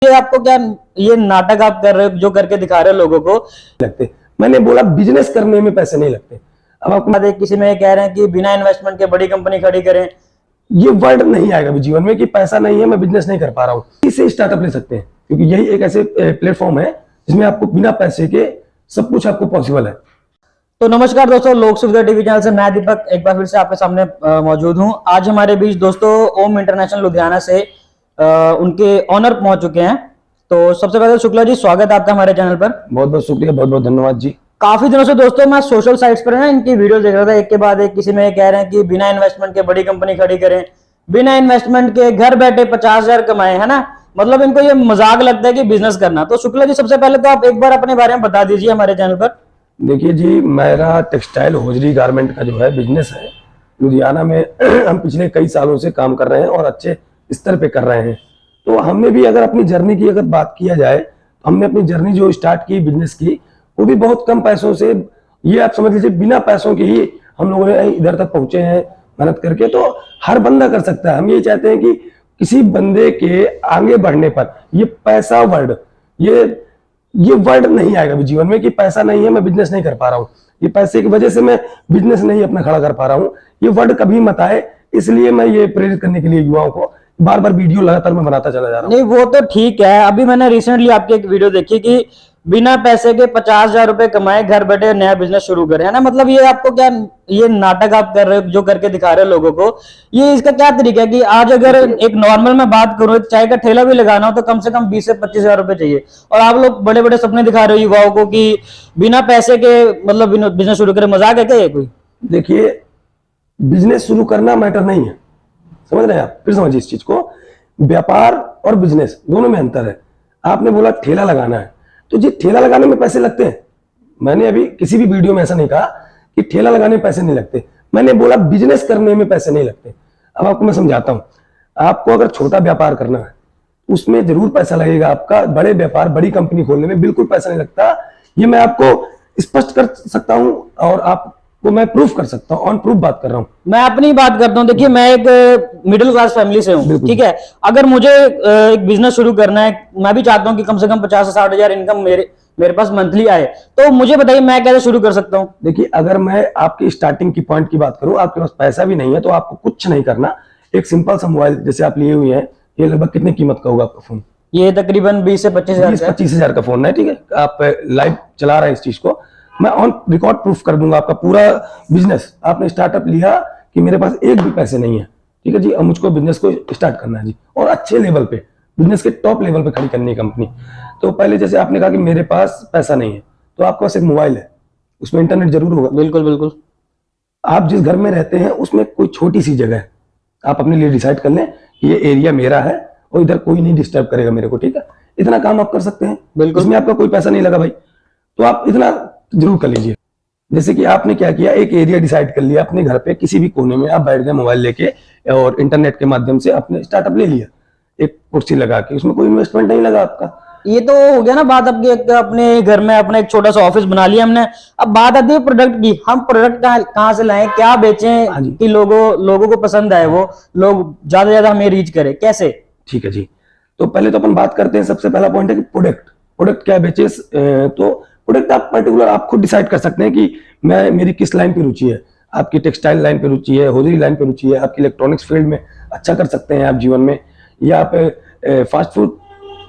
ये आपको क्या, ये नाटक आप कर रहे हो जो करके दिखा रहे हो लोगों को लगते। मैंने बोला बिजनेस करने में पैसे नहीं लगते। अब आपको किसी में कह रहे हैं कि बिना इन्वेस्टमेंट के बड़ी कंपनी खड़ी करें, ये वर्ड नहीं आएगा भी जीवन में कि पैसा नहीं है, मैं बिजनेस नहीं कर पा रहा हूँ। इसे स्टार्टअप ले सकते हैं, क्योंकि यही एक ऐसे प्लेटफॉर्म है जिसमें आपको बिना पैसे के सब कुछ आपको पॉसिबल है। तो नमस्कार दोस्तों, लोक सुविधा टीवी चैनल से मैं दीपक एक बार फिर से आपके सामने मौजूद हूं। आज हमारे बीच दोस्तों ओम इंटरनेशनल लुधियाना से उनके ऑनर पहुंच चुके हैं। तो सबसे पहले शुक्ला जी, स्वागत है आपका हमारे चैनल पर। बहुत बहुत शुक्रिया, बहुत बहुत धन्यवाद जी। काफी दिनों से दोस्तों मैं सोशल साइट्स पर ना इनकी वीडियो देख रहा था, एक के बाद एक। किसी में ये कह रहे हैं कि बिना इन्वेस्टमेंट के बड़ी कंपनी खड़ी करें, बिना इन्वेस्टमेंट के घर बैठे 50,000 कमाए, है ना। मतलब इनको ये मजाक लगता है कि बिजनेस करना। तो शुक्ला जी, सबसे पहले तो आप एक बार अपने बारे में बता दीजिए हमारे चैनल पर। देखिए जी, मेरा टेक्सटाइल होजरी गारमेंट का जो है बिजनेस है लुधियाना में। हम पिछले कई सालों से काम कर रहे हैं और अच्छे स्तर पे कर रहे हैं। तो हमने भी अगर अपनी जर्नी की अगर बात किया जाए तो हमने अपनी जर्नी जो स्टार्ट की बिजनेस की, वो भी बहुत कम पैसों से, ये आप समझ लीजिए बिना पैसों के ही हम लोगों ने इधर तक पहुंचे हैं मेहनत करके। तो हर बंदा कर सकता है। हम ये चाहते हैं कि किसी बंदे के आगे बढ़ने पर ये पैसा वर्ड, ये वर्ड नहीं आएगा भी जीवन में कि पैसा नहीं है, मैं बिजनेस नहीं कर पा रहा हूँ, ये पैसे की वजह से मैं बिजनेस नहीं अपना खड़ा कर पा रहा हूँ, ये वर्ड कभी मत आए। इसलिए मैं ये प्रेरित करने के लिए युवाओं को बार बार वीडियो लगातार मैं बनाता चला जा रहा हूँ। नहीं, वो तो ठीक है। अभी मैंने रिसेंटली आपकी एक वीडियो देखी कि बिना पैसे के 50,000 रुपए कमाए, घर बैठे नया बिजनेस शुरू करें, है ना। मतलब ये आपको क्या, ये नाटक आप कर रहे हो जो करके दिखा रहे हो लोगों को, ये इसका क्या तरीका है कि आज अगर एक नॉर्मल में बात करूं, एक चाय का ठेला भी लगाना हो तो कम से कम 20 से 25,000 रुपए चाहिए, और आप लोग बड़े बड़े सपने दिखा रहे हो युवाओं को कि बिना पैसे के मतलब बिजनेस शुरू करें। मजाक है क्या ये कोई? देखिए, बिजनेस शुरू करना मैटर नहीं है, समझ रहे हैं आप। फिर समझिए इस चीज को, व्यापार और बिजनेस दोनों में अंतर है। आपने बोला ठेला लगाना है, तो जी ठेला लगाने में पैसे लगते हैं। मैंने अभी किसी भी वीडियो में ऐसा नहीं कहा कि ठेला लगाने में पैसे नहीं लगते। मैंने बोला बिजनेस करने में पैसे नहीं लगते। अब आपको मैं समझाता हूं। आपको अगर छोटा व्यापार करना है उसमें जरूर पैसा लगेगा आपका। बड़े व्यापार, बड़ी कंपनी खोलने में बिल्कुल पैसा नहीं लगता। ये मैं आपको स्पष्ट कर सकता हूं और आपको मैं प्रूफ कर सकता हूं, ऑन प्रूफ बात कर रहा हूं। मैं अपनी बात करता हूं। देखिए, मैं एक मिडिल क्लास फैमिली से हूं, ठीक है। अगर मुझे एक बिजनेस शुरू करना है, मैं भी चाहता हूं कि कम से कम 50 से 60,000 इनकम मेरे पास मंथली आए, तो मुझे बताइए मैं कैसे शुरू कर सकता हूं। देखिए, अगर मैं आपकी स्टार्टिंग की पॉइंट की बात करूं, आपके पास पैसा भी नहीं है तो आपको कुछ नहीं करना। एक सिंपल सा मोबाइल जैसे आप लिए हुए हैं, ये लगभग कितनी कीमत का होगा आपका फोन? ये तकरीबन 20 से 25,000 25,000 का फोन है, ठीक है। आप लाइव चला रहे हैं इस चीज को, मैं ऑन रिकॉर्ड प्रूफ कर दूंगा आपका पूरा बिजनेस। आपने स्टार्टअप लिया कि मेरे पास एक भी पैसे नहीं है, ठीक है जी, अब मुझको बिजनेस को स्टार्ट करना है जी, और अच्छे लेवल पे, बिजनेस के टॉप लेवल पे खड़ी करनी है कंपनी। तो पहले जैसे आपने कहा कि मेरे पास पैसा नहीं है, तो आपके पास एक मोबाइल है, उसमें इंटरनेट जरूर होगा। बिल्कुल बिल्कुल। आप जिस घर में रहते हैं उसमें कोई छोटी सी जगह है, आप अपने लिए डिसाइड कर लें कि ये एरिया मेरा है और इधर कोई नहीं डिस्टर्ब करेगा मेरे को, ठीक है। इतना काम आप कर सकते हैं, बिल्कुल। इसमें आपका कोई पैसा नहीं लगा भाई, तो आप इतना जरूर कर लीजिए। जैसे कि आपने क्या किया, एक एरिया डिसाइड कर लिया अपने घर पे, किसी भी कोने में आप बैठ गए मोबाइल लेके और इंटरनेट के माध्यम से आपने स्टार्टअप ले लिया, एक कुर्सी लगा के, उसमें कोई इन्वेस्टमेंट नहीं लगा आपका। ये तो हो गया ना बात आपकी। अपने घर में अपना एक छोटा सा ऑफिस बना लिया हमने। अब बात आती है प्रोडक्ट की। हम प्रोडक्ट कहाँ से लाएं, क्या बेचें कि लोगों को पसंद आए, वो लोग ज्यादा से ज्यादा हमें रीच करे, कैसे? ठीक है जी, तो पहले तो अपन बात करते हैं। सबसे पहला पॉइंट है कि प्रोडक्ट क्या बेचे। तो प्रोडक्ट आप पर्टिकुलर आप खुद डिसाइड कर सकते हैं कि मेरी किस लाइन पे रुचि है। आपकी टेक्सटाइल लाइन पे रुचि है, होजरी लाइन पे रुचि है, आपकी इलेक्ट्रॉनिक्स फील्ड में अच्छा कर सकते हैं आप जीवन में, या आप फास्ट फूड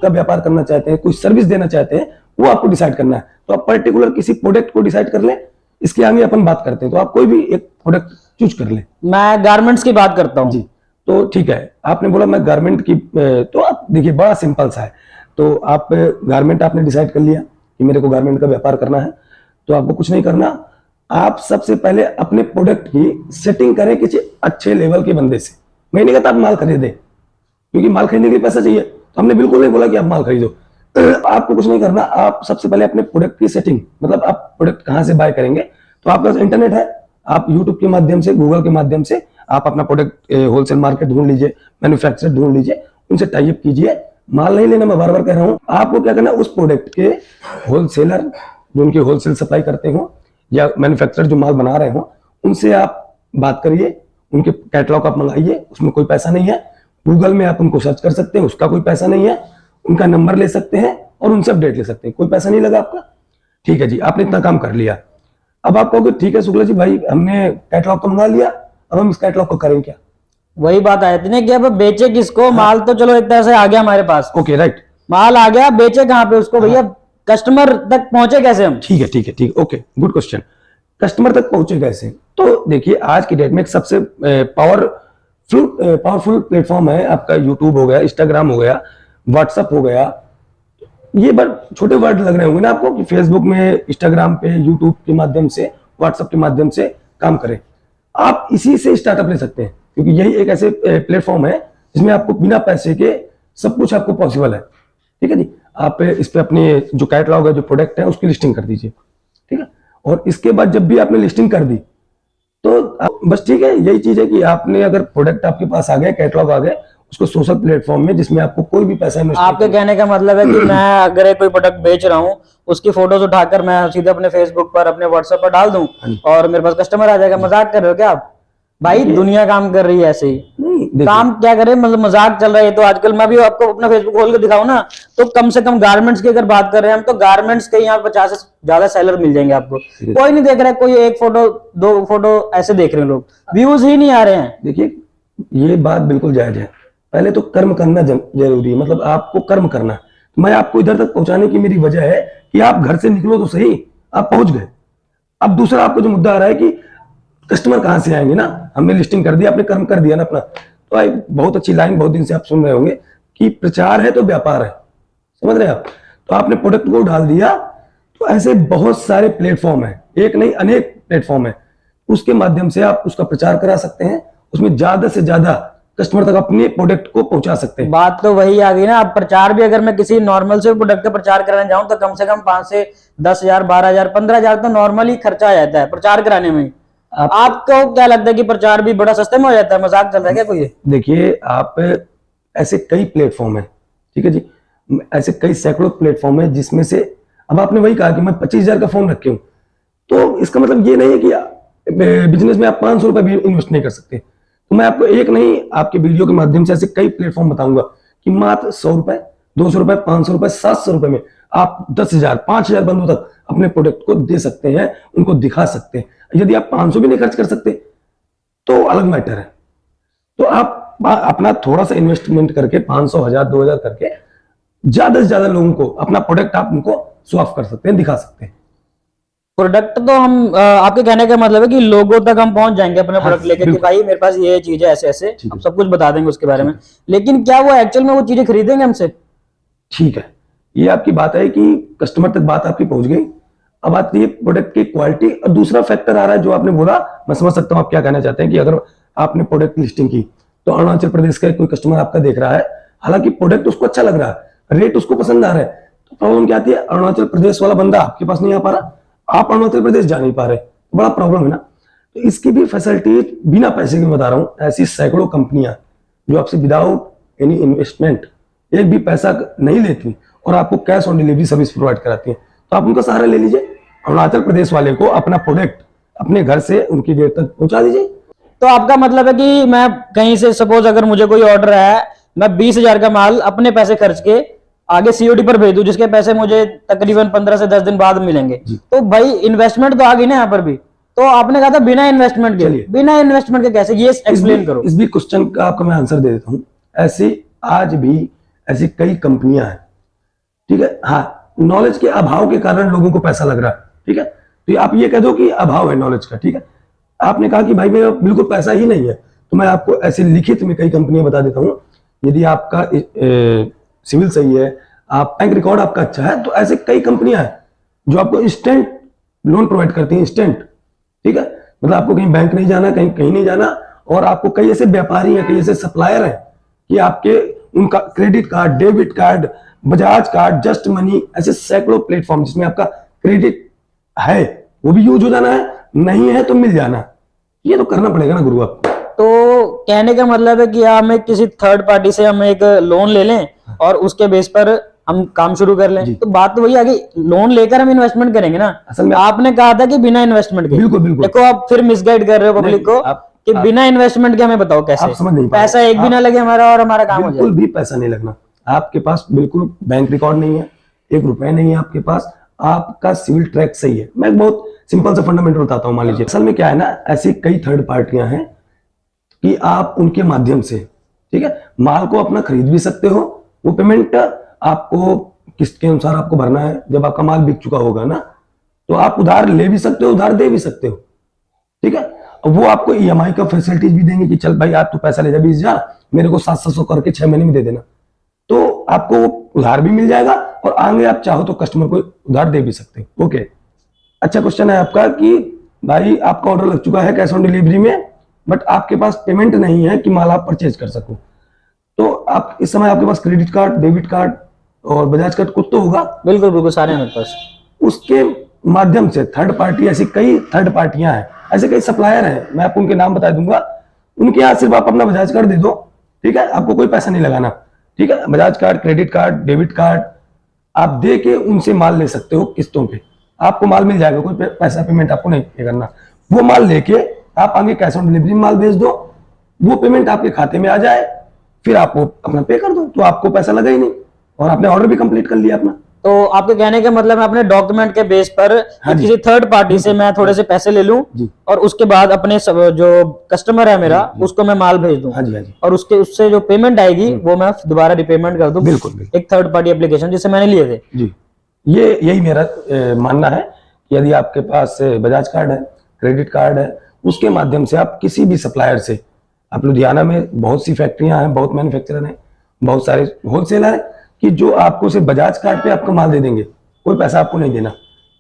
का व्यापार करना चाहते हैं, कोई सर्विस देना चाहते हैं, वो आपको डिसाइड करना है। तो आप पर्टिकुलर किसी प्रोडक्ट को डिसाइड कर लें, इसके आगे अपन बात करते हैं। तो आप कोई भी एक प्रोडक्ट चूज कर लें। मैं गारमेंट्स की बात करता हूँ जी, तो ठीक है, आपने बोला मैं गारमेंट की, तो आप देखिए बड़ा सिंपल सा है। तो आप गारमेंट आपने डिसाइड कर लिया कि मेरे को गारमेंट का व्यापार करना है, तो आपको कुछ नहीं करना। आप सबसे पहले अपने प्रोडक्ट की सेटिंग करें किसी अच्छे लेवल के बंदे से। मैं नहीं कहता आप माल खरीदें, क्योंकि माल खरीदने के लिए पैसा चाहिए, तो हमने बिल्कुल नहीं बोला कि आप माल खरीदो। आपको कुछ नहीं करना। आप सबसे पहले अपने प्रोडक्ट की सेटिंग, मतलब आप प्रोडक्ट कहां से बाय करेंगे, तो आपके पास इंटरनेट है, आप यूट्यूब के माध्यम से, गूगल के माध्यम से आप अपना प्रोडक्ट होलसेल मार्केट ढूंढ लीजिए, मैन्युफैक्चरर ढूंढ लीजिए, उनसे टाई अप कीजिए। माल नहीं लेना, मैं बार बार कह रहा हूं। आपको क्या करना है, उस प्रोडक्ट के होलसेलर जो उनके होलसेल सप्लाई करते हो या मैन्युफैक्चरर जो माल बना रहे हो, उनसे आप बात करिए, उनके कैटलॉग आप मंगाइए, उसमें कोई पैसा नहीं है। गूगल में आप उनको सर्च कर सकते हैं, उसका कोई पैसा नहीं है। उनका नंबर ले सकते हैं और उनसे अपडेट ले सकते हैं, कोई पैसा नहीं लगा आपका। ठीक है जी, आपने इतना काम कर लिया। अब आप कहोगे ठीक है शुक्ला जी भाई, हमने कैटलॉग तो मंगा लिया, अब हम इस कैटलॉग को करें क्या? वही बात आई थी ना कि अब बेचे किसको, माल तो चलो एक तरह से आ गया हमारे पास, ओके राइट, माल आ गया, बेचे कहाँ पे उसको भैया, कस्टमर तक पहुंचे कैसे हम? ठीक है ठीक है ठीक है, ओके गुड क्वेश्चन। कस्टमर तक पहुंचे कैसे? तो देखिए आज की डेट में एक सबसे पावरफुल प्लेटफॉर्म है आपका यूट्यूब हो गया, इंस्टाग्राम हो गया, व्हाट्सअप हो गया। ये बड़ छोटे वर्ड लग रहे होंगे ना आपको कि फेसबुक में, इंस्टाग्राम पे, यूट्यूब के माध्यम से, व्हाट्सएप के माध्यम से काम करें। आप इसी से स्टार्टअप ले सकते हैं, क्योंकि यही एक ऐसे प्लेटफॉर्म है जिसमें आपको बिना पैसे के सब कुछ आपको पॉसिबल है। ठीक है जी, आप इस पे अपने जो कैटलॉग है, जो प्रोडक्ट है, उसकी लिस्टिंग कर दीजिए। ठीक है, और इसके बाद जब भी आपने लिस्टिंग कर दी तो बस ठीक है, यही चीज है कि आपने अगर प्रोडक्ट आपके पास आ गए, कैटलॉग आ गए, उसको सोशल प्लेटफॉर्म में, जिसमें आपको कोई भी पैसा इन्वेस्ट, आपके कहने का मतलब है कि मैं अगर एक कोई प्रोडक्ट बेच रहा हूँ, उसकी फोटोज उठाकर मैं सीधे अपने फेसबुक पर, अपने व्हाट्सएप पर डाल दूं और मेरे पास कस्टमर आ जाएगा? मजाक कर रहे हो क्या आप भाई? दुनिया काम कर रही है ऐसे ही। काम क्या करे, मतलब मजाक चल रहा है तो आजकल। मैं भी आपको अपना फेसबुक खोल के दिखाऊं ना, तो कम से कम गारमेंट्स की अगर बात कर रहे हैं हम, तो गारमेंट्स के यहाँ 50 से ज्यादा सेलर मिल जाएंगे आपको। कोई नहीं देख रहा है, कोई एक फोटो, दो फोटो ऐसे देख रहे हैं लोग, व्यूज ही नहीं आ रहे हैं। देखिए ये बात बिल्कुल जायज है, पहले तो कर्म करना जरूरी है, मतलब आपको कर्म करना। मैं आपको इधर तक पहुंचाने की मेरी वजह है कि आप घर से निकलो तो सही, आप पहुंच गए। अब दूसरा आपको जो मुद्दा आ रहा है कि कस्टमर कहां से आएंगे ना, हमने लिस्टिंग कर दिया, आपने कर्म कर दिया ना अपना। तो भाई बहुत अच्छी लाइन बहुत दिन से आप सुन रहे होंगे कि प्रचार है तो व्यापार है, समझ रहे हैं आप? तो आपने प्रोडक्ट को डाल दिया, तो ऐसे बहुत सारे प्लेटफॉर्म है, एक नहीं अनेक प्लेटफॉर्म है, उसके माध्यम से आप उसका प्रचार करा सकते हैं, उसमें ज्यादा से ज्यादा कस्टमर तक अपने प्रोडक्ट को पहुंचा सकते हैं। बात तो वही आ गई ना। अब प्रचार भी अगर मैं किसी नॉर्मल से प्रोडक्ट का प्रचार कराने जाऊं तो कम से कम 5 से 10,000, 12,000, 15,000 तो नॉर्मली खर्चा आ जाता है प्रचार कराने में। आपको क्या लगता है कि प्रचार भी बड़ा सस्ते में हो जाता है? मजाक चल रहा है क्या कोई? देखिए आप, ऐसे कई प्लेटफॉर्म है, ठीक है जी, ऐसे कई सैकड़ों प्लेटफॉर्म है जिसमें से, अब आपने वही कहा कि मैं 25,000 का फोन रखे हूं, तो इसका मतलब ये नहीं है कि बिजनेस में आप 500 रुपए भी इन्वेस्ट नहीं कर सकते। तो मैं आपको एक नहीं, आपके वीडियो के माध्यम से ऐसे कई प्लेटफॉर्म बताऊंगा कि मात्र 100 रुपए, 200 रुपए, 500 रुपए, 700 रुपए में आप 10,000, 5,000 बंदों तक अपने प्रोडक्ट को दे सकते हैं, उनको दिखा सकते हैं। यदि आप 500 भी नहीं खर्च कर सकते तो अलग मैटर है। तो आप अपना थोड़ा सा इन्वेस्टमेंट करके 500, 1000, 2000 करके ज्यादा से ज्यादा लोगों को अपना प्रोडक्ट आप उनको शो ऑफ कर सकते हैं, दिखा सकते हैं। प्रोडक्ट तो हम आपके कहने का मतलब है कि लोगों तक हम पहुंच जाएंगे अपना प्रोडक्ट लेके कि भाई मेरे पास ये चीज है, ऐसे ऐसे हम सब कुछ बता देंगे उसके बारे में। लेकिन क्या वो एक्चुअल में वो चीजें खरीदेंगे हमसे? ठीक है, ये आपकी बात है कि कस्टमर तक बात आपकी पहुंच गई। अब आती है प्रोडक्ट की क्वालिटी, और दूसरा फैक्टर आ रहा है जो आपने बोला, मैं समझ सकता हूं आप क्या कहना चाहते हैं कि अगर आपने प्रोडक्ट लिस्टिंग की तो अरुणाचल प्रदेश का कोई कस्टमर आपका देख रहा है, हालांकि प्रोडक्ट उसको अच्छा लग रहा है, रेट उसको पसंद आ रहा है, तो प्रॉब्लम क्या आती है? अरुणाचल प्रदेश वाला बंदा आपके पास नहीं आ पा रहा, आप अरुणाचल प्रदेश जा नहीं पा रहे, बड़ा प्रॉब्लम है ना। तो इसकी भी फैसिलिटी बिना पैसे के बता रहा हूं, ऐसी सैकड़ों कंपनियां जो आपसे विदाउट एनी इन्वेस्टमेंट, एक भी पैसा नहीं लेती और आपको cash on delivery service provide कराती है। तो आप उनका सहारा ले लीजिए, अरुणाचल प्रदेश वाले को अपना प्रोडक्ट अपने घर से उनकी गेट तक पहुंचा दीजिए। तो आपका मतलब है कि मैं कहीं से सपोज अगर मुझे कोई ऑर्डर है, मैं 20,000 का माल अपने पैसे खर्च के आगे सीओडी पर भेज दूं, जिसके पैसे मुझे तकरीबन 15 से 10 दिन बाद मिलेंगे, तो भाई इन्वेस्टमेंट तो आ गई ना यहाँ पर भी। तो आपने कहा था बिना इन्वेस्टमेंट के, बिना इन्वेस्टमेंट के कैसे, ये एक्सप्लेन करो। इस भी क्वेश्चन का आपको मैं आंसर दे देता हूँ। ऐसी आज भी ऐसी कई कंपनियां हैं, ठीक है, हाँ, नॉलेज के अभाव के कारण लोगों को पैसा लग रहा है, ठीक है, तो आप ये कह दो कि अभाव है नॉलेज का, ठीक है। आपने कहा कि भाई मेरा बिल्कुल पैसा ही नहीं है, तो मैं आपको ऐसे लिखित में कई कंपनियां बता देता हूँ। यदि आपका सिविल सही है, आप बैंक रिकॉर्ड आपका अच्छा है, तो ऐसे कई कंपनियां हैं जो आपको इंस्टेंट लोन प्रोवाइड करती हैं, इंस्टेंट, ठीक है, मतलब आपको कहीं बैंक नहीं जाना, कहीं कहीं नहीं जाना, और आपको कई ऐसे व्यापारी हैं, कई ऐसे सप्लायर हैं कि आपके उनका credit card, debit card, Bajaj card, just money, ऐसे सैकड़ों प्लेटफॉर्म जिसमें आपका क्रेडिट है वो भी यूज हो जाना है, नहीं है तो मिल जाना। ये तो करना पड़ेगा ना गुरु आपको। तो कहने का मतलब है कि हमें किसी थर्ड पार्टी से हम एक लोन ले लें और उसके बेस पर हम काम शुरू कर लें। तो बात तो वही आ गई, लोन लेकर हम इन्वेस्टमेंट करेंगे ना। असल में आपने कहा था कि बिना इन्वेस्टमेंट के। बिल्कुल बिल्कुल। देखो आप फिर मिसगाइड कर रहे हो पब्लिक को कि बिना इन्वेस्टमेंट के हमें बताओ कैसे, आप समझ नहीं, पैसा एक भी ना लगे हमारा और हमारा काम हो जाए। बिल्कुल भी पैसा नहीं लगना। आपके पास बिल्कुल बैंक रिकॉर्ड नहीं है, 1 रुपए नहीं है आपके पास, आपका सिविल ट्रैक सही है। मैं बहुत सिंपल सा फंडामेंटल बताता हूँ। मान लीजिए असल में क्या है ना, ऐसी कई थर्ड पार्टियां हैं कि आप उनके माध्यम से, ठीक है, माल को अपना खरीद भी सकते हो। वो पेमेंट आपको किस्त के अनुसार आपको भरना है। जब आपका माल बिक चुका होगा ना, तो आप उधार ले भी सकते हो, उधार दे भी सकते हो, ठीक है। और वो आपको ईएमआई का फैसिलिटीज भी देंगे कि चल भाई आज तू पैसा ले जा 20,000, मेरे को 700 करके 6 महीने में दे देना। तो आपको उधार भी मिल जाएगा और आगे आप चाहो तो कस्टमर को उधार दे भी सकते हो। ओके, अच्छा क्वेश्चन है आपका कि भाई आपका ऑर्डर लग चुका है कैश ऑन डिलीवरी में, बट आपके पास पेमेंट नहीं है कि माल आप परचेज कर सको। तो आप इस समय आपके पास क्रेडिट कार्ड, डेबिट कार्ड और बजाज कार्ड कुछ तो होगा। बिल्कुल बिल्कुल, सारे हैं मेरे पास। उसके माध्यम से थर्ड पार्टी, ऐसी कई थर्ड पार्टियां हैं, ऐसे कई सप्लायर हैं, मैं आपको उनके नाम बता दूंगा। उनके यहाँ सिर्फ आप अपना बजाज कार्ड दे दो, ठीक है, आपको कोई पैसा नहीं लगाना, ठीक है। Bajaj card, credit card, debit card आप दे के उनसे माल ले सकते हो किस्तों पे, आपको माल मिल जाएगा, कोई पैसा पेमेंट आपको नहीं करना। वो माल लेके आप आगे कैश ऑन डिलीवरी में माल भेज दो, वो पेमेंट आपके खाते में आ जाए, फिर आप वो अपना पे कर दो, तो आपको पैसा लगा ही नहीं और आपने ऑर्डर भी कंप्लीट कर लिया अपना। तो आपके कहने का मतलब मैं अपने डॉक्यूमेंट के बेस पर हाँ जी। किसी थर्ड पार्टी से मैं थोड़े से पैसे ले लूं जी। और उसके बाद अपने जो कस्टमर है मेरा उसको मैं माल भेज दूं। हाँ जी, हाँ जी। और उससे जो पेमेंट आएगी वो मैं दोबारा रिपेमेंट कर दूं। बिल्कुल, बिल्कुल। एक थर्ड पार्टी एप्लीकेशन जिससे मैंने लिए थे। जी, ये यही मेरा मानना है कि यदि आपके पास बजाज कार्ड है, क्रेडिट कार्ड है, उसके माध्यम से आप किसी भी सप्लायर से, आप लुधियाना में बहुत सी फैक्ट्रियां हैं, बहुत मैन्युफैक्चरर हैं, बहुत सारे होलसेलर हैं कि जो आपको सिर्फ बजाज कार्ड पे आपको माल दे देंगे, कोई पैसा आपको नहीं देना।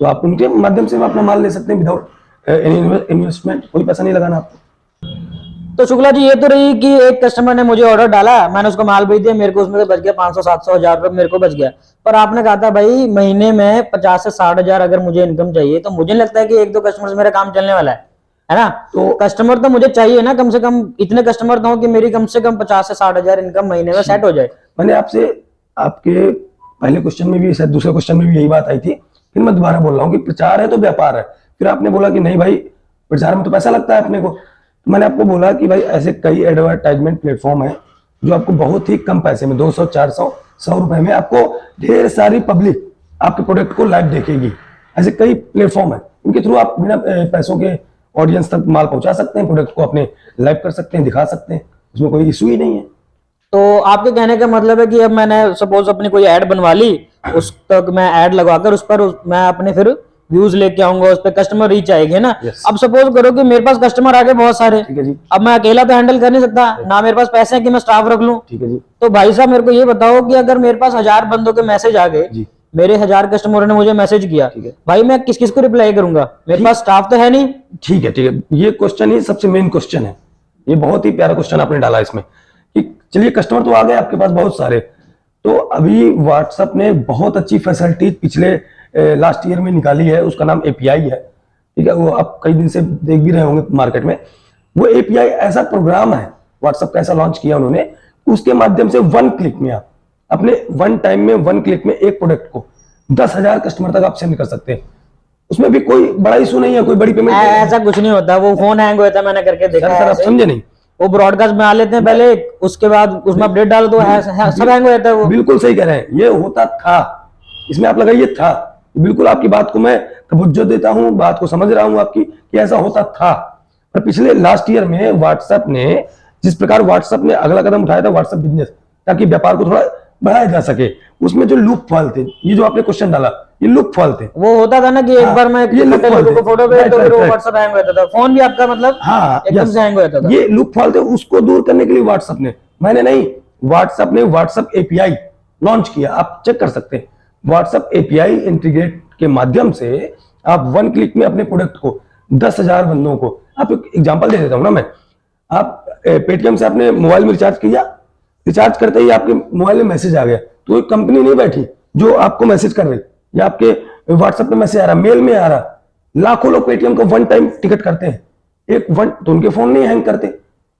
तो आप उनके माध्यम से अपना माल ले सकते हैं विदाउट एनी इन्वेस्टमेंट, कोई पैसा नहीं लगाना आपको। तो शुक्ला जी, ये तो रही कि एक कस्टमर ने मुझे ऑर्डर डाला, मैंने उसको माल भेज दिया, मेरे को उसमें से बच गया 500, 700, 1000 रुपये मेरे को बच गया। पर आपने कहा था भाई महीने में 50 से 60 हजार अगर मुझे इनकम चाहिए, तो मुझे नहीं लगता है कि 1-2 कस्टमर से मेरा काम चलने वाला है ना। तो कस्टमर तो मुझे चाहिए ना, कम से कम इतने कस्टमर तो हो कि मेरी कम से कम 50 से 60 हजार इनकम महीने में सेट हो जाए। मैंने आपसे आपके पहले क्वेश्चन में भी, शायद दूसरे क्वेश्चन में भी यही बात आई थी, फिर मैं दोबारा बोल रहा हूँ कि प्रचार है तो व्यापार है। फिर आपने बोला कि नहीं भाई प्रचार में तो पैसा लगता है अपने को। तो मैंने आपको बोला कि भाई ऐसे कई एडवर्टाइजमेंट प्लेटफॉर्म है जो आपको बहुत ही कम पैसे में 200, 400, 100 रुपए में आपको ढेर सारी पब्लिक आपके प्रोडक्ट को लाइव देखेगी। ऐसे कई प्लेटफॉर्म है, उनके थ्रू आप बिना पैसों के ऑडियंस तक माल पहुंचा सकते हैं, प्रोडक्ट को अपने लाइव कर सकते हैं, दिखा सकते हैं, उसमें कोई इशू ही नहीं है। तो आपके कहने का मतलब है कि अब मैंने सपोज अपनी कोई ऐड बनवा ली, उस तक मैं ऐड लगवाकर उस पर मैं अपने फिर व्यूज लेके आऊंगा, उस पर कस्टमर रीच आएगी ना। Yes. अब सपोज करो कि मेरे पास कस्टमर आ गए बहुत सारे, ठीक है जी, अब मैं अकेला तो हैंडल कर नहीं सकता ना, मेरे पास पैसे हैं कि मैं स्टाफ रख लूं। ठीक है जी। तो भाई साहब मेरे को ये बताओ कि अगर मेरे पास 1000 बंदों के मैसेज आ गए, जी। मेरे 1000 कस्टमरों ने मुझे मैसेज किया, ठीक है। भाई मैं किस किस को रिप्लाई करूंगा, मेरे पास स्टाफ तो है नहीं। ठीक है, ठीक है, ये क्वेश्चन ही सबसे मेन क्वेश्चन है। ये बहुत ही प्यारा क्वेश्चन आपने डाला इसमें कि चलिए कस्टमर तो आ गए आपके पास बहुत सारे, तो अभी व्हाट्सएप ने बहुत अच्छी फैसिलिटी पिछले लास्ट ईयर में निकाली है, उसका नाम एपीआई है, ठीक है। वो आप कई दिन से देख भी रहे होंगे मार्केट में। वो एपीआई ऐसा प्रोग्राम है, व्हाट्सएप का ऐसा लॉन्च किया उन्होंने, उसके माध्यम से 1 क्लिक में आप अपने 1 टाइम में 1 क्लिक में एक प्रोडक्ट को 10,000 कस्टमर तक आप सेंड कर सकते हैं। उसमें भी कोई बड़ा इशू नहीं है, कोई बड़ी पेमेंट नहीं है। ऐसा कुछ नहीं होता, वो फोन हैंग होता है, मैंने करके देखा सर, है आप ऐसे। समझे नहीं। वो ब्रॉडकास्ट में आ लेते हैं पहले, उसके बाद उसमें अपडेट डाल दो, सब हैंग हो जाता है वो। बिल्कुल सही कह रहे हैं, ये होता था, इसमें आप लगाइए था। बिल्कुल आपकी बात को मैं तवज्जो देता हूं, बात को समझ रहा हूं आपकी कि ऐसा होता था। पर पिछले लास्ट ईयर में व्हाट्सएप ने जिस प्रकार व्हाट्सएप ने अगला कदम उठाया था, व्हाट्सएप बिजनेस, ताकि व्यापार को थोड़ा बढ़ाया जा सके, उसमें जो लूप फॉल थे, ये जो आपने क्वेश्चन डाला, ये लूप फॉल थे। वो होता था ना कि एक बार मैं ये loop fall लोगों को थे। फोटो भेज Right, दो, फिर वो right, व्हाट्सएप हैंग हो जाता था, फोन भी आपका मतलब हाँ, एकदम yes. से हैंग हो जाता था। ये लूप फॉल थे, उसको दूर करने के लिए व्हाट्सएप ने, मैंने नहीं, व्हाट्सएप ने व्हाट्सएप एपीआई लॉन्च किया, आप चेक कर सकते हैं। व्हाट्सएप एपीआई इंटीग्रेट के माध्यम से आप 1 क्लिक में अपने प्रोडक्ट को 10,000 बंदों को, आप एक एग्जांपल दे देता हूं ना मैं, आप पेटीएम से आपने मोबाइल में रिचार्ज किया, रिचार्ज करते ही आपके मोबाइल में मैसेज आ गया, तो एक कंपनी नहीं बैठी जो आपको मैसेज कर रही, या आपके व्हाट्सएप पे मैसेज आ रहा, मेल में आ रहा। लाखों लोग पेटीएम को 1 टाइम टिकट करते हैं, तो उनके फोन नहीं हैंग करते,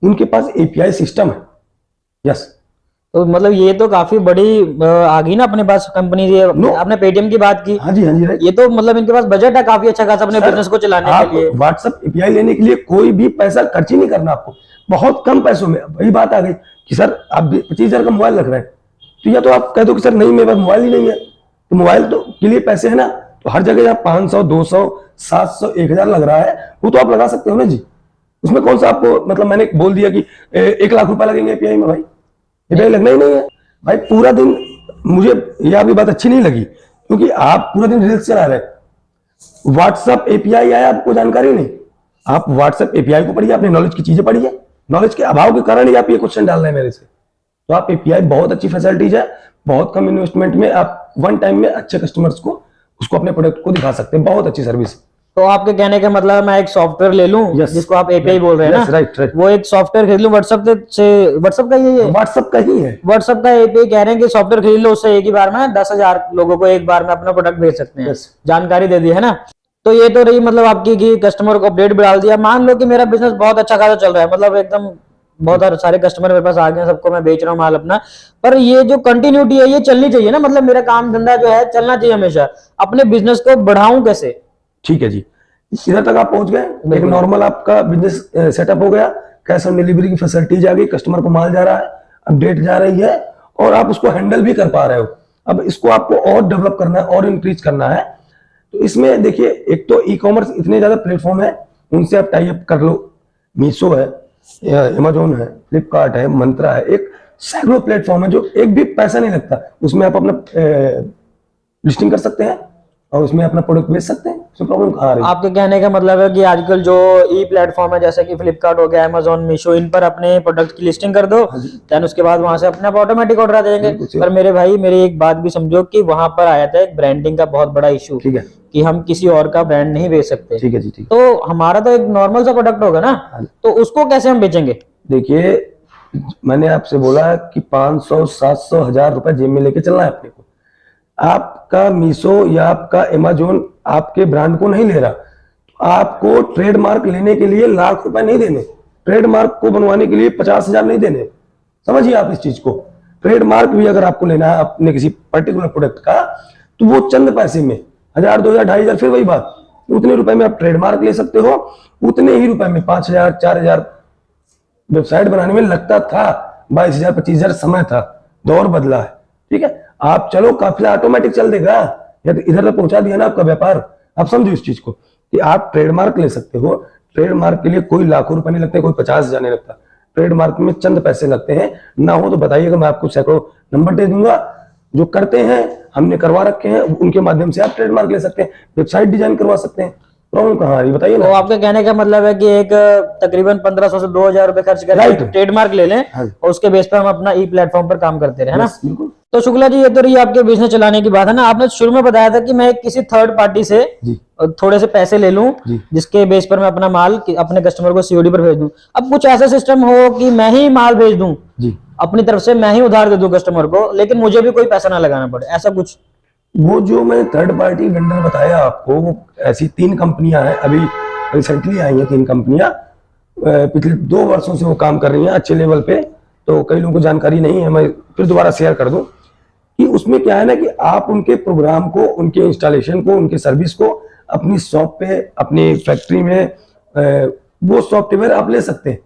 उनके पास एपीआई सिस्टम है। यस, तो मतलब ये तो काफी बड़ी आ गई ना अपने पास कंपनी। No. आपने पेटीएम की बात की, हाँ जी, हाँ जी, राइट। ये तो मतलब इनके पास बजट है काफी अच्छा खासा अपने बिजनेस को चलाने के लिए। व्हाट्सएप एपीआई लेने के लिए कोई भी पैसा खर्च ही नहीं करना आपको, बहुत कम पैसों में। वही बात आ गई कि सर आप 25,000 का मोबाइल रख रहे हैं, तो या तो आप कह दो कि सर नहीं मेरे पास मोबाइल ही नहीं है, तो मोबाइल तो के लिए पैसे है ना, तो हर जगह जहाँ 500 200 700 1000 लग रहा है वो तो आप लगा सकते हो ना जी। उसमें कौन सा आपको मतलब मैंने बोल दिया कि 1 लाख रुपए लगेंगे एपीआई में, भाई एपीआई लगना ही नहीं है भाई। पूरा दिन मुझे ये आपकी बात अच्छी नहीं लगी क्योंकि आप पूरा दिन रील्स चला रहे, व्हाट्सएप एपीआई आया आपको जानकारी नहीं, आप व्हाट्सएप एपीआई को पढ़िए, अपने नॉलेज की चीजें पढ़िए, नॉलेज के अभाव के कारण ही आप ये क्वेश्चन डाल रहे हैं मेरे से। तो आप एपीआई बहुत अच्छी फैसिलिटीज है, बहुत कम इन्वेस्टमेंट में आप वन टाइम में अच्छे कस्टमर्स को उसको अपने प्रोडक्ट को दिखा सकते हैं, बहुत अच्छी सर्विस। तो आपके कहने का मतलब मैं एक सॉफ्टवेयर ले लूं जिसको आप एपीआई बोल रहे हैं ना, राइट, वो एक सॉफ्टवेयर खरीद लूं व्हाट्सएप से, व्हाट्सएप का ही है, व्हाट्सएप का ही है, व्हाट्सएप का एपीआई कह रहे हैं कि सॉफ्टवेयर खरीद लो, उससे एक ही बार में 10,000 लोगों को एक बार में अपना प्रोडक्ट भेज सकते हैं। जानकारी दे दी है ना। तो ये तो रही मतलब आपकी कि कस्टमर को अपडेट भी डाल दिया। मान लो कि मेरा बिजनेस बहुत अच्छा खासा चल रहा है, मतलब एकदम बहुत सारे कस्टमर मेरे पास आ गए हैं, सबको मैं बेच रहा हूँ माल अपना, पर ये जो कंटिन्यूटी है ये चलनी चाहिए ना, मतलब मेरा काम धंधा जो है चलना चाहिए हमेशा, अपने बिजनेस को बढ़ाऊं कैसे? ठीक है जी, इधर तक आप पहुंच गए, एक नॉर्मल आपका बिजनेस सेटअप हो गया, कैश ऑन डिलीवरी की फैसिलिटीज आ गई, कस्टमर को माल जा रहा है, अपडेट जा रही है और आप उसको हैंडल भी कर पा रहे हो। अब इसको आपको और डेवलप करना है और इंक्रीज करना है, तो इसमें देखिए एक तो ई कॉमर्स इतने ज्यादा प्लेटफॉर्म है, उनसे आप टाई अप कर लो, मीशो है, अमेजोन है, फ्लिपकार्ट है, मंत्रा है, एक सैकड़ों प्लेटफॉर्म है जो एक भी पैसा नहीं लगता, उसमें आप अपना लिस्टिंग कर सकते हैं और उसमें अपना प्रोडक्ट बेच सकते हैं, उसमें प्रॉब्लम कहाँ आ रही है? आपके कहने का मतलब है कि आजकल जो ई प्लेटफॉर्म है जैसे कि फ्लिपकार्ट हो गया, अमेजोन, मीशो, इन पर अपने प्रोडक्ट की लिस्टिंग कर दो, देन उसके बाद वहां से अपने आप ऑटोमेटिक ऑर्डर आ जाएंगे। पर मेरे भाई मेरी एक बात भी समझो कि वहां पर आया था एक ब्रांडिंग का बहुत बड़ा इशू, ठीक है, कि हम किसी और का ब्रांड नहीं बेच सकते। ठीक है जी, ठीक। तो हमारा तो एक नॉर्मल सा प्रोडक्ट होगा ना, तो उसको कैसे हम बेचेंगे? देखिए मैंने आपसे बोला कि 500 700 1000 रुपए जेब में लेके चलना है अपने को। आपका मीशो या आपका अमेजोन आपके ब्रांड को नहीं ले रहा, तो आपको ट्रेडमार्क लेने के लिए लाख रुपए नहीं देने, ट्रेडमार्क को बनवाने के लिए 50,000 नहीं देने। समझिए आप इस चीज को, ट्रेडमार्क भी अगर आपको लेना है अपने किसी पर्टिकुलर प्रोडक्ट का, तो वो चंद पैसे में 1000 2000 2500, फिर वही बात, उतने रुपए में आप ट्रेडमार्क ले सकते हो, उतने ही रुपए में 5000 4000 वेबसाइट बनाने में लगता था, 22,000 25,000 समय था, दौर बदला है। ठीक है, आप चलो काफिला ऑटोमेटिक चल देगा, या तो इधर तक पहुंचा दिया ना आपका व्यापार। आप समझो इस चीज को कि आप ट्रेडमार्क ले सकते हो, ट्रेडमार्क के लिए कोई लाखों रुपए नहीं लगते, कोई 50,000 नहीं लगता, ट्रेडमार्क में चंद पैसे लगते हैं। ना हो तो बताइएगा, मैं आपको सैकड़ों नंबर दे दूंगा जो करते हैं, हमने करवा रखे हैं, उनके माध्यम से आप ट्रेडमार्क ले सकते हैं, वेबसाइट डिजाइन करवा सकते हैं। प्रॉब्लम कहाँ आ रही बताइए ना। तो आपके कहने का मतलब है कि एक तकरीबन 1500 से 2,000 रुपए खर्च करके ट्रेडमार्क ले लें और उसके बेस पर हम अपना ई प्लेटफॉर्म पर काम करते रहे, है ना? बिल्कुल। तो शुक्ला जी, ये तो रही आपके बिजनेस चलाने की बात है ना। आपने शुरू में बताया था कि मैं किसी थर्ड पार्टी से थोड़े से पैसे ले लूं जिसके बेस पर मैं अपना माल अपने कस्टमर को सीओडी पर भेज दूं। अब कुछ ऐसा सिस्टम हो कि मैं ही माल भेज दूं अपनी तरफ से, मैं ही उधार दे दूं कस्टमर को, लेकिन मुझे भी कोई पैसा ना लगाना पड़े, ऐसा कुछ? वो जो मैंने थर्ड पार्टी वेंडर बताया आपको, वो ऐसी 3 कंपनियां हैं, अभी रिसेंटली आई हैं 3 कंपनियां, पिछले 2 वर्षों से वो काम कर रही हैं अच्छे लेवल पे। तो कई लोगों को जानकारी नहीं है, मैं फिर दोबारा शेयर कर दूं कि उसमें क्या है ना कि आप उनके प्रोग्राम को, उनके इंस्टॉलेशन को, उनके सर्विस को अपनी शॉप पे, अपनी फैक्ट्री में वो सॉफ्टवेयर आप ले सकते हैं।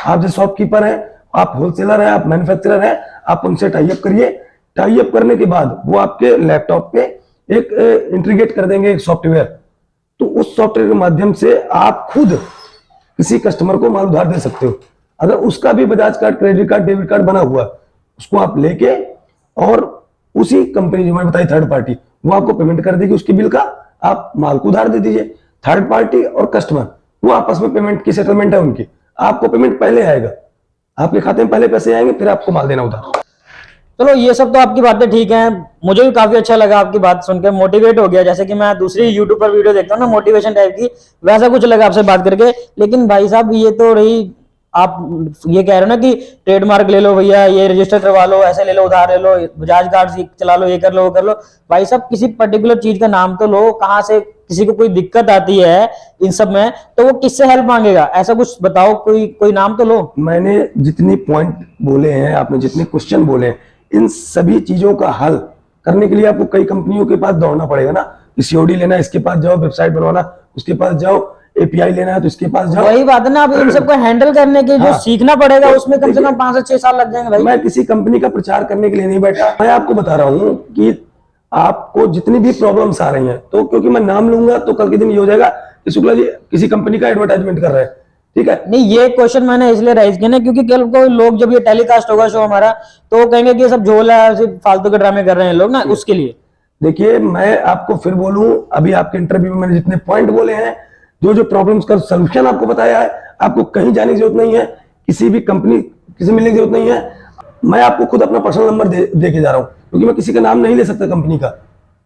आप जो शॉपकीपर हैं, आप होलसेलर हैं, आप मैन्युफैक्चरर हैं, आप उनसे टाई अप करिए। टाई अप करने के बाद वो आपके लैपटॉप पे एक इंटीग्रेट कर देंगे एक सॉफ्टवेयर, तो उस सॉफ्टवेयर के माध्यम से आप खुद किसी कस्टमर को माल उधार दे सकते हो। अगर उसका भी Bajaj card, credit card, debit card बना हुआ, उसको आप लेके और उसी कंपनी जो मैंने बताई थर्ड पार्टी, वो आपको पेमेंट कर देगी उसके बिल का, आप माल को उधार दे दीजिए। थर्ड पार्टी और कस्टमर वो आपस में पेमेंट की सेटलमेंट है उनकी, आपको पेमेंट पहले आएगा, आपके खाते में पहले पैसे आएंगे, फिर आपको माल देना उधार। चलो ये सब तो आपकी बातें ठीक हैं, मुझे भी काफी अच्छा लगा आपकी बात सुनकर, मोटिवेट हो गया। जैसे कि मैं दूसरी यूट्यूब पर वीडियो देखता हूँ ना मोटिवेशन टाइप की, वैसा कुछ लगा आपसे बात करके। लेकिन भाई साहब ये तो रही, आप ये कह रहे हो ना कि ट्रेडमार्क ले लो भैया, ये रजिस्टर करवा लो, ऐसे ले लो, उधार ले लो, बजाज कार्ड चला लो, ये कर लो, वो कर लो। भाई साहब किसी पर्टिकुलर चीज का नाम तो लो, कहाँ से किसी को कोई दिक्कत आती है इन सब में तो वो किससे हेल्प मांगेगा, ऐसा कुछ बताओ, कोई नाम तो लो। मैंने जितनी पॉइंट बोले हैं, आपने जितने क्वेश्चन बोले हैं, इन सभी चीजों का हल करने के लिए आपको कई कंपनियों के पास दौड़ना पड़ेगा ना, सीओडी लेना, इसके पास जाओ, वेबसाइट बनवाना उसके पास जाओ, एपीआई लेना है तो इसके पास जाओ। वही बात है ना, अब इन सबको हैंडल करने के जो हाँ। सीखना पड़ेगा उसमें कम से देखिए, कम 5 से 6 साल लग जाएंगे भाई। मैं किसी कंपनी का प्रचार करने के लिए नहीं बैठा, मैं आपको बता रहा हूँ कि आपको जितनी भी प्रॉब्लम्स आ रही हैं, तो क्योंकि मैं नाम लूंगा तो कल के दिन ये हो जाएगा कि शुक्ला जी किसी कंपनी का एडवर्टाइजमेंट कर रहे हैं, ठीक है। नहीं, ये क्वेश्चन मैंने इसलिए राइज किया ना क्योंकि कल को लोग जब ये टेलीकास्ट होगा शो हमारा तो वो कहेंगे कि ये सब झोल है, सिर्फ फालतू के ड्रामे कर रहे हैं लोग ना, उसके लिए। देखिए, मैं आपको फिर बोलूं, अभी आपके इंटरव्यू में मैंने जितने पॉइंट बोले हैं, जो जो प्रॉब्लम्स का सलूशन आपको बताया है, आपको कहीं जाने की जरूरत नहीं है, किसी भी कंपनी किसी मिलने की जरूरत नहीं है। मैं आपको खुद अपना पर्सनल नंबर दे के जा रहा हूं, क्योंकि मैं किसी का नाम नहीं ले सकता कंपनी का,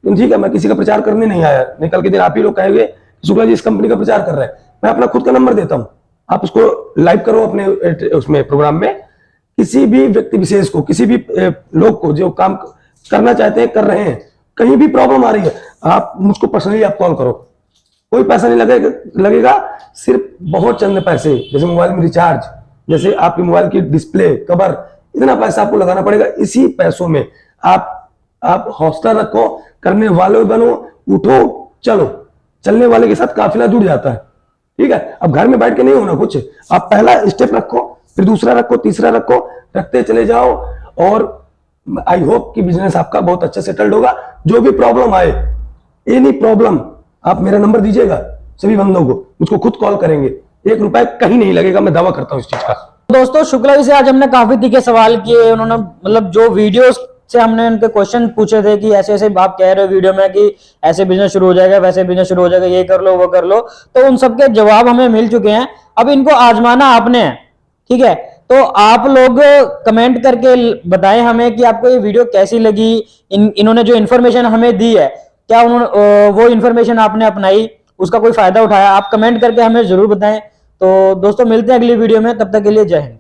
ठीक है। मैं किसी का प्रचार करने नहीं आया, निकल के दिन आप ही लोग कहेंगे शुक्ला जी इस कंपनी का प्रचार कर रहे हैं। मैं अपना खुद का नंबर देता हूं, आप उसको लाइव करो अपने उसमें प्रोग्राम में। किसी भी व्यक्ति विशेष को, किसी भी लोग को जो काम करना चाहते हैं, कर रहे हैं, कहीं भी प्रॉब्लम आ रही है, आप मुझको पर्सनली आप कॉल करो, कोई पैसा नहीं लगेगा, सिर्फ बहुत चंद पैसे, जैसे मोबाइल में रिचार्ज, जैसे आपके मोबाइल की डिस्प्ले कवर, इतना पैसा आपको लगाना पड़ेगा। इसी पैसों में आप हौसला रखो, करने वाले बनो, उठो, चलो। चलने वाले के साथ काफिला जुड़ जाता है, ठीक है। अब घर में बैठ के नहीं होना कुछ, आप पहला स्टेप रखो, फिर दूसरा रखो, तीसरा रखो, रखते चले जाओ, और आई होप कि बिजनेस आपका बहुत अच्छा सेटल्ड होगा। जो भी प्रॉब्लम आए, एनी प्रॉब्लम, आप मेरा नंबर दीजिएगा, सभी बंदों को मुझको खुद कॉल करेंगे, 1 रुपए कहीं नहीं लगेगा, मैं दावा करता हूं इस चीज का। दोस्तों, शुक्ला जी से आज हमने काफी तीखे सवाल किए, उन्होंने मतलब जो वीडियोस से हमने उनके क्वेश्चन पूछे थे कि ऐसे ऐसे आप कह रहे हो वीडियो में कि ऐसे बिजनेस शुरू हो जाएगा, वैसे बिजनेस शुरू हो जाएगा, ये कर लो वो कर लो, तो उन सबके जवाब हमें मिल चुके हैं। अब इनको आजमाना आपने है, ठीक है। तो आप लोग कमेंट करके बताएं हमें कि आपको ये वीडियो कैसी लगी, इन्होंने जो इन्फॉर्मेशन हमें दी है, क्या उन्होंने वो इन्फॉर्मेशन आपने अपनाई, उसका कोई फायदा उठाया, आप कमेंट करके हमें जरूर बताएं। तो दोस्तों, मिलते हैं अगली वीडियो में, तब तक के लिए जय हिंद।